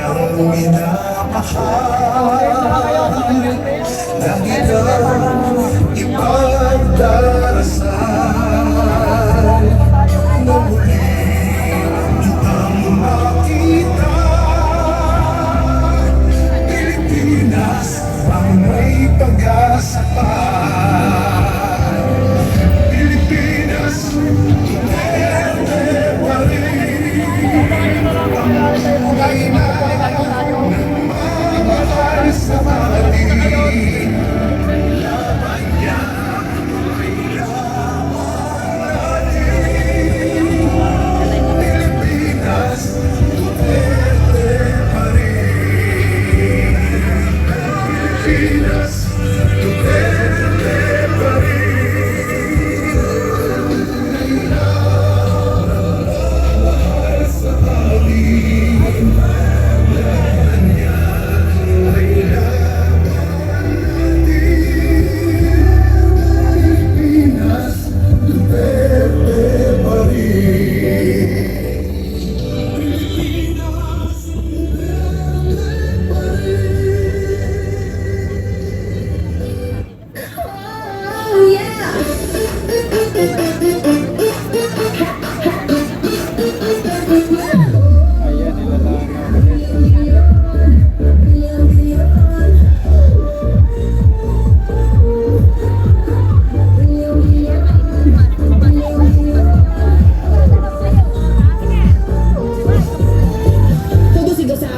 kanyang minamahal na ikaw ipagdarasal na muli kitang makita. Pilipinas ang may pag-asa pa. Pilipinas, Duterte pa rin ang buhay na nagmamahal sa atin. Laban niya ay laban natin. Pilipinas, Duterte pa rin. Pilipinas, Duterte pa rin.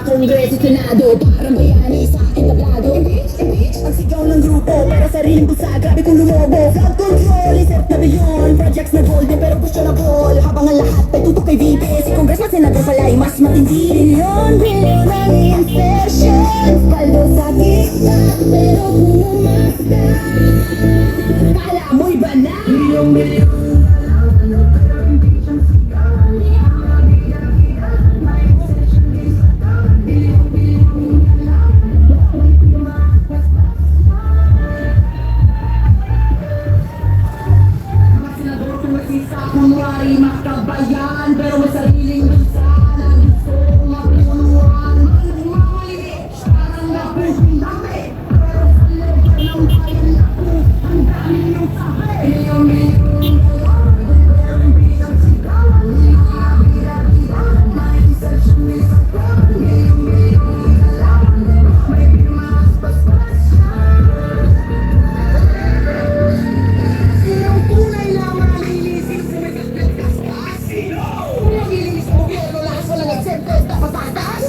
Kongreso, Senado, para bayani sa aking tablado. Impeach, impeach, ang sigaw ng grupo, pero sariling busa, grabe kung lumobo. Flood control, insert na bilyon, projects na golden, pero gusto na ball. Habang ang lahat ay tutok kay VP, si Congressman, Senador pala ay mas matindi. Bilyon ang insertions, paldo sa TikTok, pero kung umasta, kala mo'y banal. Bilyon kunwari makabayan, pero may sariling bansa na gusto mapunuan. Mamaliit, parang napusing dami, pero sa lugar ng bayan ako, ang dami yung sabi. Milyon-milyon ang bilang sigawan, bida-bida, may insertion, may sakwan. Milyon-milyon kalaban, may pirmas, paspas yan. Sinong tunay na malilisin sa nilinis mo gobyerno, lakas wala nag-sentence na patatas.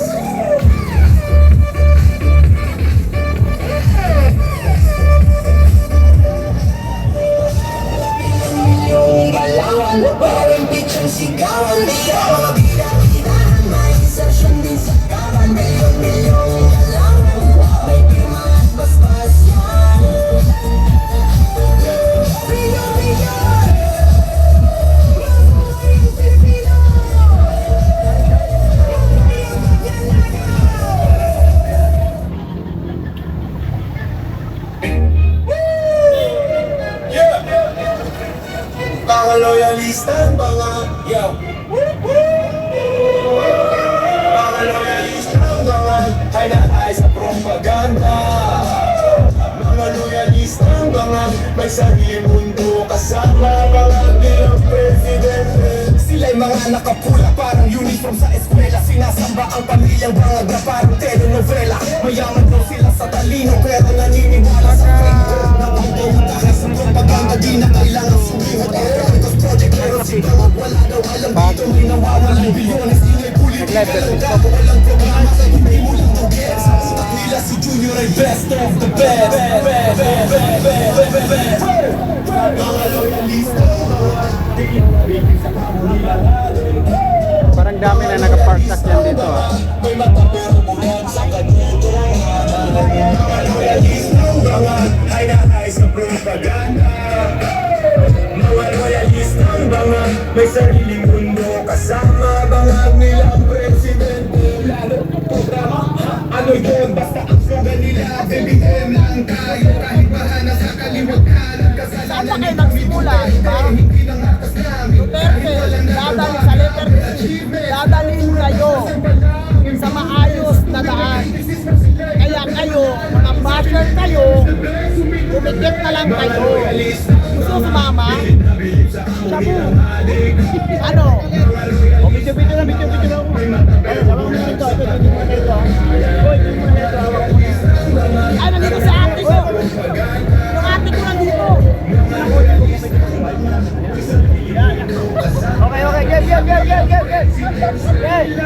Milyong galawan, pero impeach ang sigawan. Mga bida-bidahan, may insertion din sa kawan. Milyon-milyong galawan, may pirma at basbas yan. Milyon-milyon mga loyalista, mga mga loyalista, mga hay sa propaganda. Mga loyalista, mga may sariling mundo, kasama mga bilang presidente. Sila'y mga nakapula, parang uniform sa eskwela. Sinasamba ang pamilyang bangag na parang telenovela. Mayaman daw sila sa talino, pero naniniwala sa fake gold. Napangpahutahan sa propaganda, di na kailangan sumihot. Project meron sigaw, wala daw alam dito. May nawawalang bilyones, di may pulit. Pero gago walang programa, hindi mo lang to get. At nila si Junior ay best of the best. Mga loyalista, parang dami na naka-park yan dito ah. may matapero bulan sa kanito. Mga loyalista, mga hay sa propaganda. Mga loyalista, mga may sariling mundo, kasama bangag nilang presidente. Lalo programa, ano yun? Basta ang slogan nila, BBM lang tayo. Kahit bahana sa kaliwag kanan, kasalanan. Saan ba kayo nagsimula, diba? Duterte, dadalhin sa letter T, dadalhin kayo sa maayos na basher kayo, umikit na lang kayo. Gusto sumama? Shabu. Ano? O, video na. Ay, nandito si ate ko. Yung ate ko nandito. Okay, game.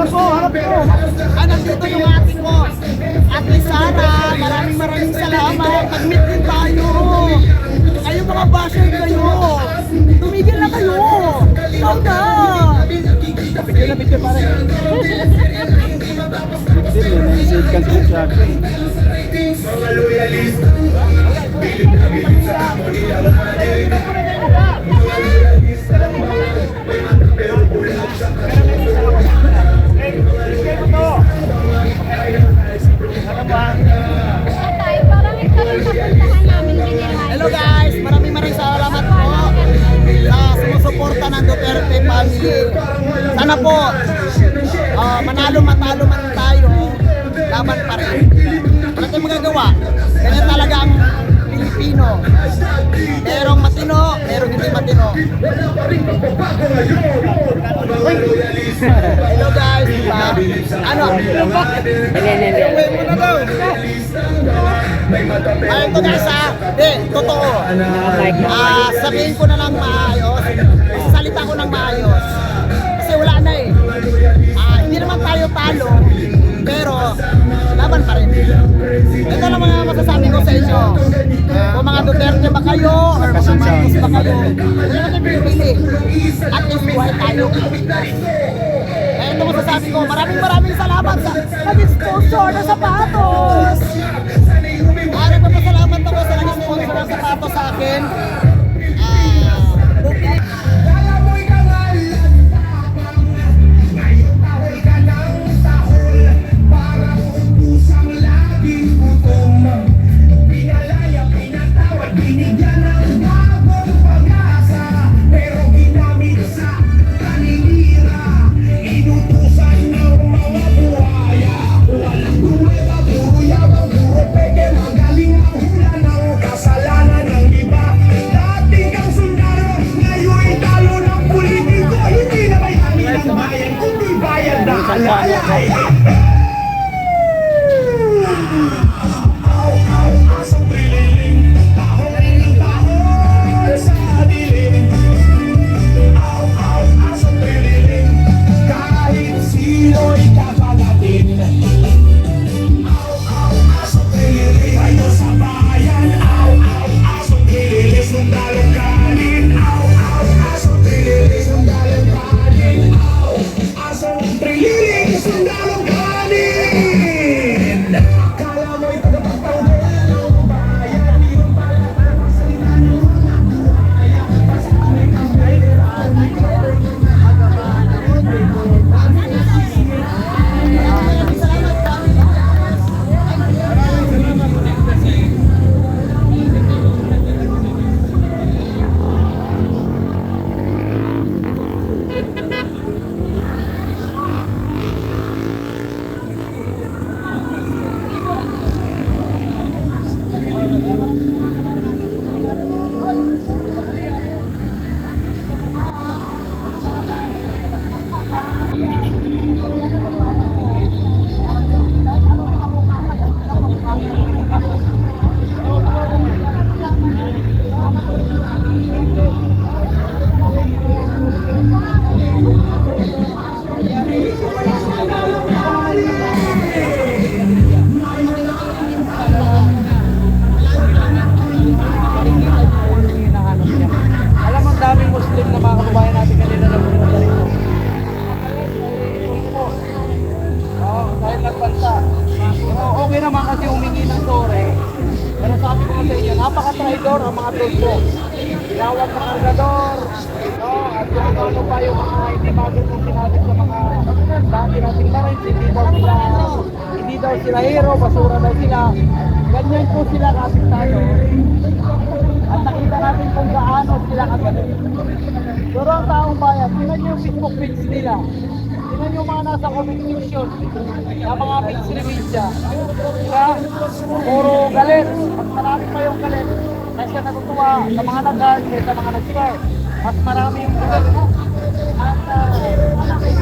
Harap ko. Ay, nandito yung ate ko. Ate Sara, maraming salamat. Mag-meet din tayo. Kayo mga basher kayo. Tumigil na kayo. Ikaw na. Video pare. Hindi, naisip ka siya. Mga loyalista, bilib na bilib sa amon ilang manig. Mga loyalista, may mata pero bulag sa Tatay, parang ito rin napuntahan namin binilay. Hello guys, maraming salamat po sa sumusuporta ng Duterte family. Sana po, manalo matalo man tayo, laban pa rin. Wala tayong magagawa. Ganyan talaga ang Pilipino. Merong matino, merong hindi matino. Hello guys, diba? Ano? Uwi mo na daw. Ay, ito guys ha. Hindi, totoo. Sabihin ko na lang maayos. Salita ko ng maayos. Kasi wala na eh. Hindi naman tayo talo. Pero, laban pa rin. Ito lang mga masasabi ko sa inyo. Kung mga Duterte ba kayo, or mga Marcos ba kayo, hindi naman tayo pinipili. At least buhay tayo. Eh, ito masasabi ko, maraming salamat sa nag-sponsor ng sapatos. Nagpapasalamat ako sa nag-sponsor ng sapatos sa akin. napaka-traidor ang mga tulpo. Tinawag na kargador, no? At kung ano pa yung mga hindi bago kong sinabi sa mga dati nating marines, hindi daw daw sila hero, basura daw sila. Ganyan po sila kapiktado. At nakita natin kung gaano sila kagaling. Pero ang taong bayan, tingnan nyo yung Facebook page nila. Tingnan nyo mga nasa comment section na mga page ni Media. Diba? Puro galit. Mas marami pa yung galit. Kasi natutuwa sa mga nag-guard, sa mga nag-share. Mas marami yung galit. At